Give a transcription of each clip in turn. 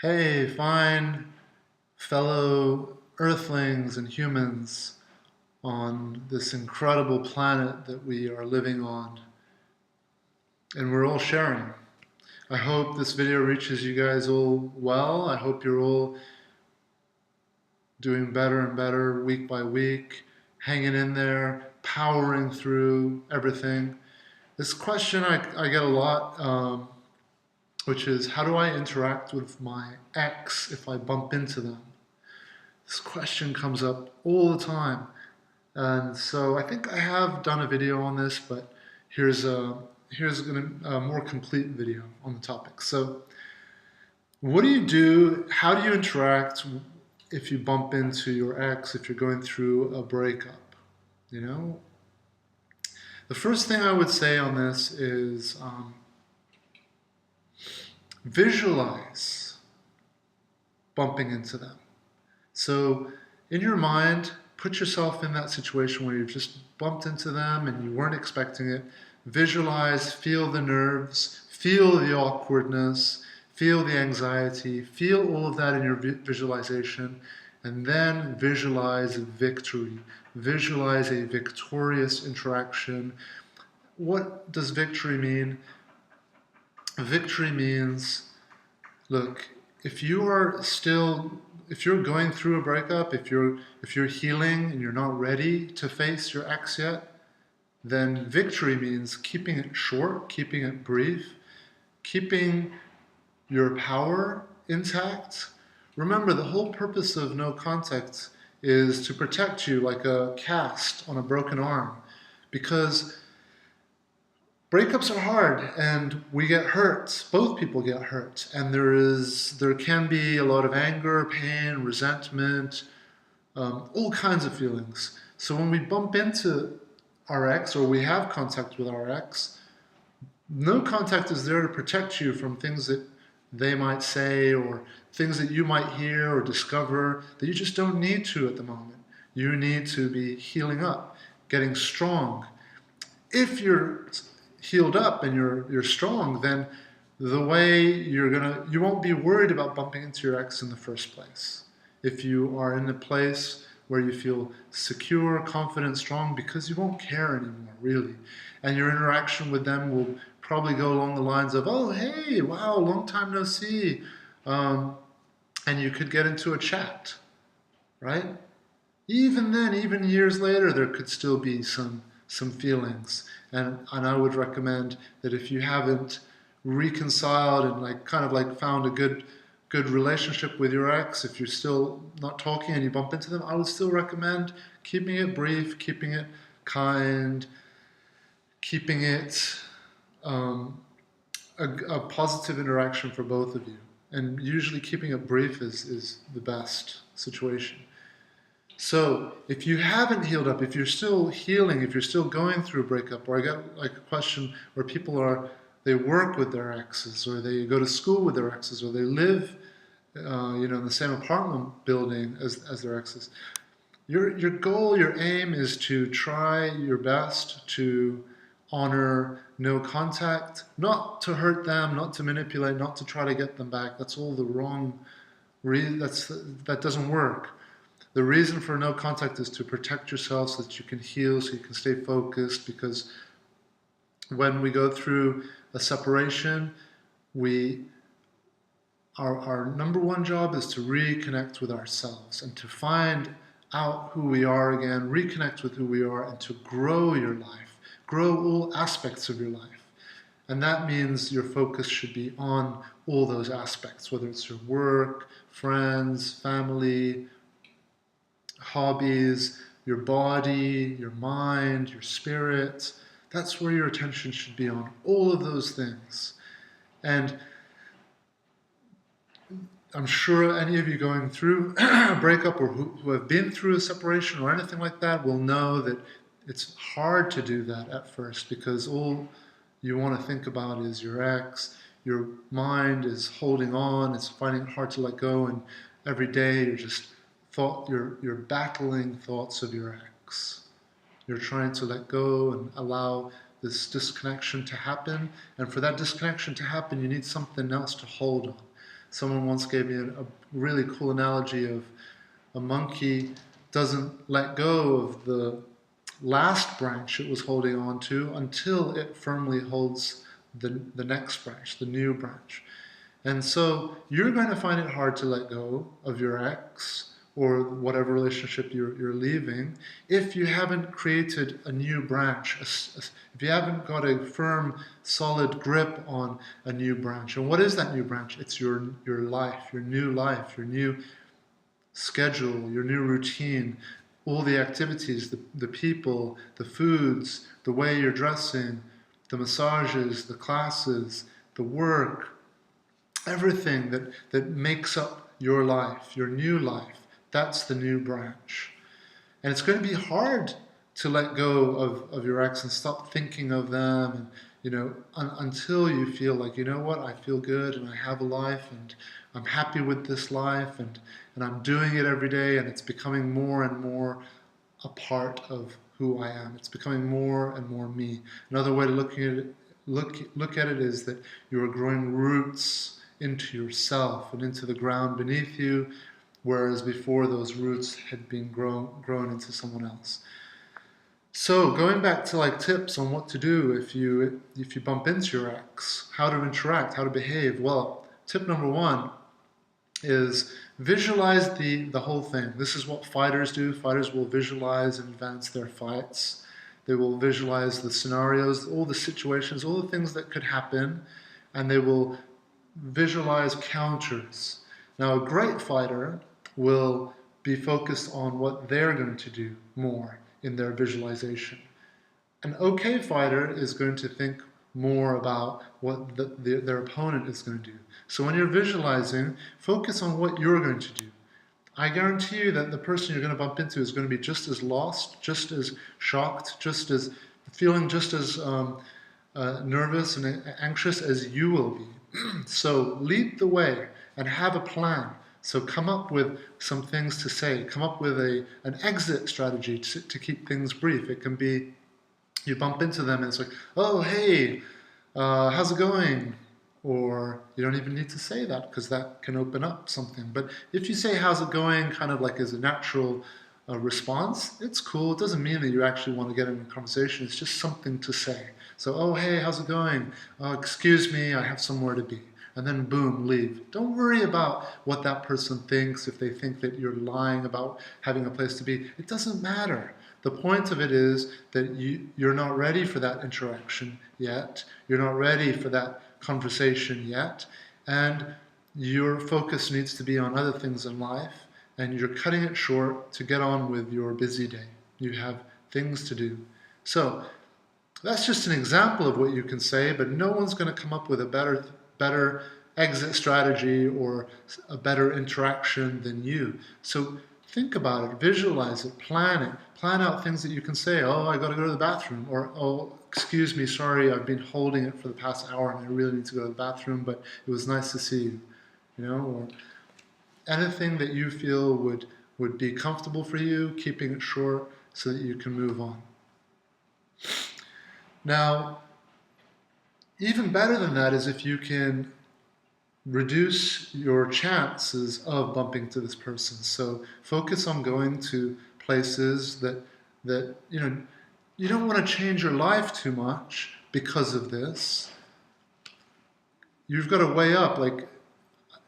Hey, fine fellow earthlings and humans on this incredible planet that we are living on, and we're all sharing. I hope this video reaches you guys all well. I hope you're all doing better and better week by week, hanging in there, powering through everything. This question I get a lot, which is how do I interact with my ex if I bump into them? This question comes up all the time. And so I think I have done a video on this, but here's a more complete video on the topic. So what do you do? How do you interact if you bump into your ex, if you're going through a breakup? You know, the first thing I would say on this is visualize bumping into them. So in your mind, put yourself in that situation where you've just bumped into them and you weren't expecting it. Visualize, feel the nerves, feel the awkwardness, feel the anxiety, feel all of that in your visualization, and then visualize victory. Visualize a victorious interaction. What does victory mean? Victory means, look, if you are still, if you're going through a breakup, if you're healing and you're not ready to face your ex yet, then victory means keeping it short, keeping it brief, keeping your power intact. Remember, the whole purpose of no contact is to protect you like a cast on a broken arm, because breakups are hard and we get hurt. Both people get hurt, and there can be a lot of anger, pain, resentment, all kinds of feelings. So when we bump into our ex or we have contact with our ex, no contact is there to protect you from things that they might say or things that you might hear or discover that you just don't need to at the moment. You need to be healing up, getting strong. If you're healed up and you're strong, then the way you won't be worried about bumping into your ex in the first place. If you are in a place where you feel secure, confident, strong, because you won't care anymore, really. And your interaction with them will probably go along the lines of, oh, hey, wow, long time no see. And you could get into a chat, right? Even then, even years later, there could still be some feelings. And I would recommend that if you haven't reconciled and like kind of like found a good relationship with your ex, if you're still not talking and you bump into them, I would still recommend keeping it brief, keeping it kind, keeping it a positive interaction for both of you. And usually keeping it brief is the best situation. So if you haven't healed up, if you're still healing, if you're still going through a breakup, or I got like a question where they work with their exes, or they go to school with their exes, or they live, in the same apartment building as their exes. Your goal, your aim is to try your best to honor no contact, not to hurt them, not to manipulate, not to try to get them back. That's all the wrong. That doesn't work. The reason for no contact is to protect yourself so that you can heal, so you can stay focused, because when we go through a separation, our number one job is to reconnect with ourselves and to find out who we are again, reconnect with who we are, and to grow your life, grow all aspects of your life. And that means your focus should be on all those aspects, whether it's your work, friends, family, hobbies, your body, your mind, your spirit. That's where your attention should be on, all of those things. And I'm sure any of you going through a breakup or who have been through a separation or anything like that will know that it's hard to do that at first, because all you want to think about is your ex. Your mind is holding on, it's finding it hard to let go, and every day you're battling thoughts of your ex. You're trying to let go and allow this disconnection to happen. And for that disconnection to happen, you need something else to hold on. Someone once gave me a really cool analogy of a monkey doesn't let go of the last branch it was holding on to until it firmly holds the next branch, the new branch. And so you're going to find it hard to let go of your ex or whatever relationship you're leaving if you haven't created a new branch, if you haven't got a firm, solid grip on a new branch. And what is that new branch? It's your life, your new schedule, your new routine, all the activities, the people, the foods, the way you're dressing, the massages, the classes, the work, everything that makes up your life, your new life. That's the new branch. And it's going to be hard to let go of your ex and stop thinking of them, and until you feel like, you know what, I feel good and I have a life and I'm happy with this life, and I'm doing it every day, and it's becoming more and more a part of who I am. It's becoming more and more me. Another way to look at it is that you are growing roots into yourself and into the ground beneath you, whereas before those roots had been grown into someone else. So going back to like tips on what to do if you bump into your ex, how to interact, how to behave. Well, tip number one is visualize the whole thing. This is what fighters do. Fighters will visualize in advance their fights. They will visualize the scenarios, all the situations, all the things that could happen, and they will visualize counters. Now, a great fighter will be focused on what they're going to do more in their visualization. An okay fighter is going to think more about what their opponent is going to do. So when you're visualizing, focus on what you're going to do. I guarantee you that the person you're going to bump into is going to be just as lost, just as shocked, just as feeling just as nervous and anxious as you will be. So lead the way and have a plan. So come up with some things to say. Come up with an exit strategy to keep things brief. It can be you bump into them and it's like, oh, hey, how's it going? Or you don't even need to say that because that can open up something. But if you say how's it going kind of like as a natural response, it's cool. It doesn't mean that you actually want to get in a conversation. It's just something to say. So, oh, hey, how's it going? Oh, excuse me, I have somewhere to be. And then boom, leave. Don't worry about what that person thinks, if they think that you're lying about having a place to be. It doesn't matter. The point of it is that you're not ready for that interaction yet. You're not ready for that conversation yet. And your focus needs to be on other things in life. And you're cutting it short to get on with your busy day. You have things to do. So that's just an example of what you can say, but no one's going to come up with a better exit strategy or a better interaction than you. So think about it, visualize it, plan out things that you can say. Oh, I got to go to the bathroom, or oh, excuse me, sorry, I've been holding it for the past hour and I really need to go to the bathroom, but it was nice to see you, or anything that you feel would be comfortable for you, keeping it short so that you can move on. Now, even better than that is if you can reduce your chances of bumping into this person. So focus on going to places that you don't want to change your life too much because of this. You've got to weigh up, like,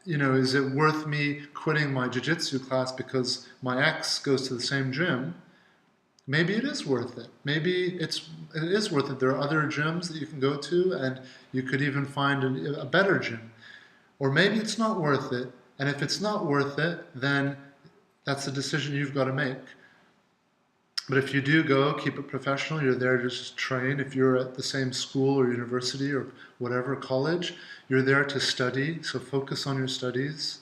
is it worth me quitting my jiu-jitsu class because my ex goes to the same gym? Maybe it is worth it. Maybe it is worth it. There are other gyms that you can go to, and you could even find a better gym. Or maybe it's not worth it. And if it's not worth it, then that's a decision you've got to make. But if you do go, keep it professional. You're there to just train. If you're at the same school or university or whatever, college, you're there to study. So focus on your studies.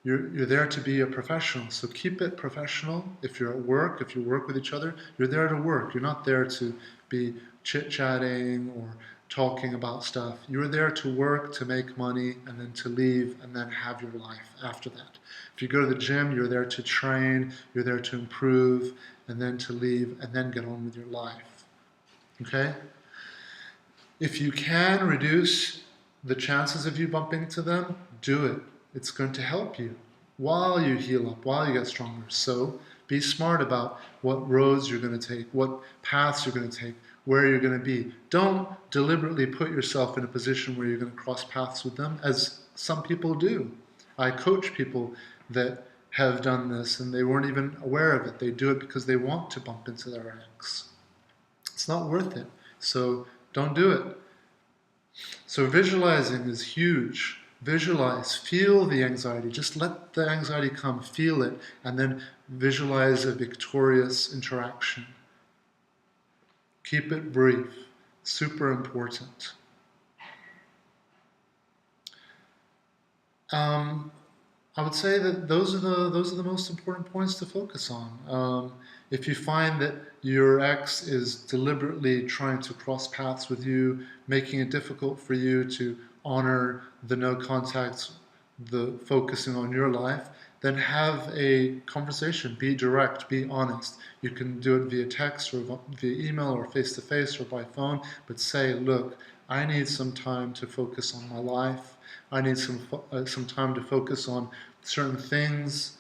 You're there to be a professional, so keep it professional. If you're at work, if you work with each other, you're there to work. You're not there to be chit-chatting or talking about stuff. You're there to work, to make money, and then to leave, and then have your life after that. If you go to the gym, you're there to train, you're there to improve, and then to leave, and then get on with your life. Okay? If you can reduce the chances of you bumping into them, do it. It's going to help you while you heal up, while you get stronger. So be smart about what roads you're going to take, what paths you're going to take, where you're going to be. Don't deliberately put yourself in a position where you're going to cross paths with them, as some people do. I coach people that have done this and they weren't even aware of it. They do it because they want to bump into their ex. It's not worth it. So don't do it. So visualizing is huge. Visualize, feel the anxiety. Just let the anxiety come, feel it, and then visualize a victorious interaction. Keep it brief. Super important. I would say that those are the most important points to focus on. If you find that your ex is deliberately trying to cross paths with you, making it difficult for you to honor the no contact, the focusing on your life, then have a conversation. Be direct, be honest. You can do it via text or via email or face-to-face or by phone, but say, look, I need some time to focus on my life. I need some time to focus on certain things,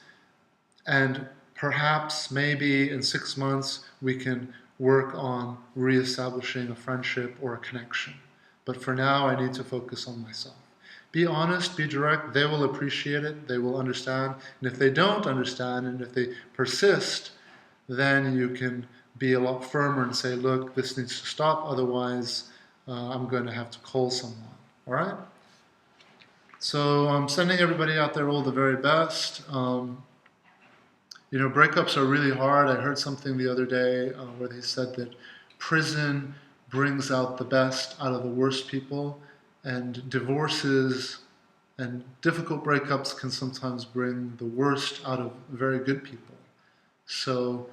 and perhaps maybe in 6 months we can work on reestablishing a friendship or a connection. But for now, I need to focus on myself. Be honest, be direct. They will appreciate it. They will understand. And if they don't understand, and if they persist, then you can be a lot firmer and say, look, this needs to stop. Otherwise, I'm going to have to call someone. All right? So I'm sending everybody out there all the very best. Breakups are really hard. I heard something the other day where they said that prison brings out the best out of the worst people, and divorces and difficult breakups can sometimes bring the worst out of very good people. So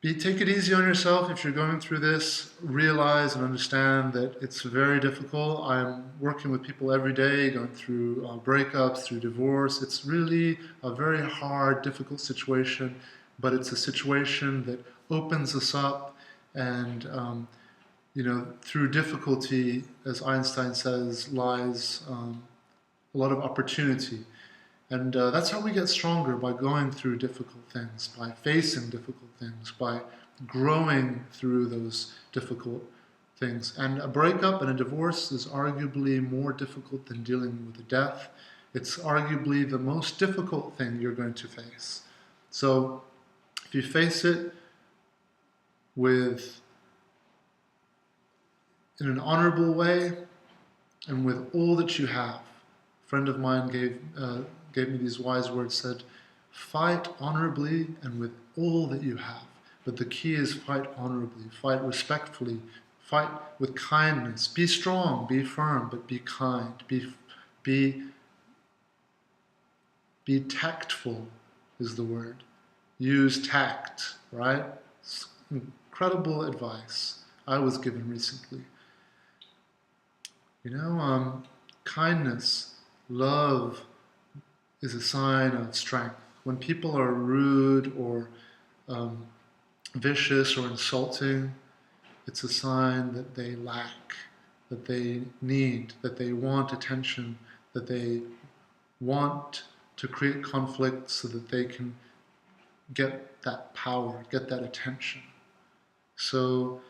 take it easy on yourself. If you're going through this, realize and understand that it's very difficult. I'm working with people every day going through breakups, through divorce. It's really a very hard, difficult situation, but it's a situation that opens us up, and through difficulty, as Einstein says, lies a lot of opportunity. And that's how we get stronger, by going through difficult things, by facing difficult things, by growing through those difficult things. And a breakup and a divorce is arguably more difficult than dealing with a death. It's arguably the most difficult thing you're going to face. So if you face it in an honorable way and with all that you have. A friend of mine gave me these wise words, said, fight honorably and with all that you have. But the key is fight honorably, fight respectfully, fight with kindness. Be strong, be firm, but be kind. Be tactful is the word. Use tact, right? It's incredible advice I was given recently. Kindness, love is a sign of strength. When people are rude or vicious or insulting, it's a sign that they lack, that they need, that they want attention, that they want to create conflict so that they can get that power, get that attention. So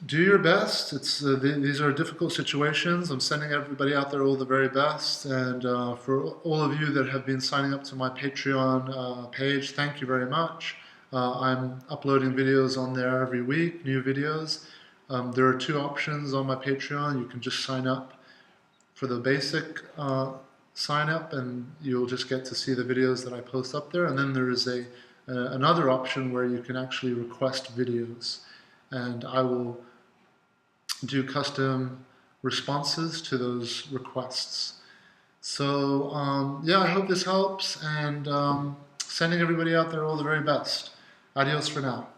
do your best. These are difficult situations. I'm sending everybody out there all the very best. And for all of you that have been signing up to my Patreon page, thank you very much. I'm uploading videos on there every week, new videos. There are 2 options on my Patreon. You can just sign up for the basic sign up, and you'll just get to see the videos that I post up there. And then there is another option where you can actually request videos, and I will do custom responses to those requests. So I hope this helps, and sending everybody out there all the very best. Adios for now.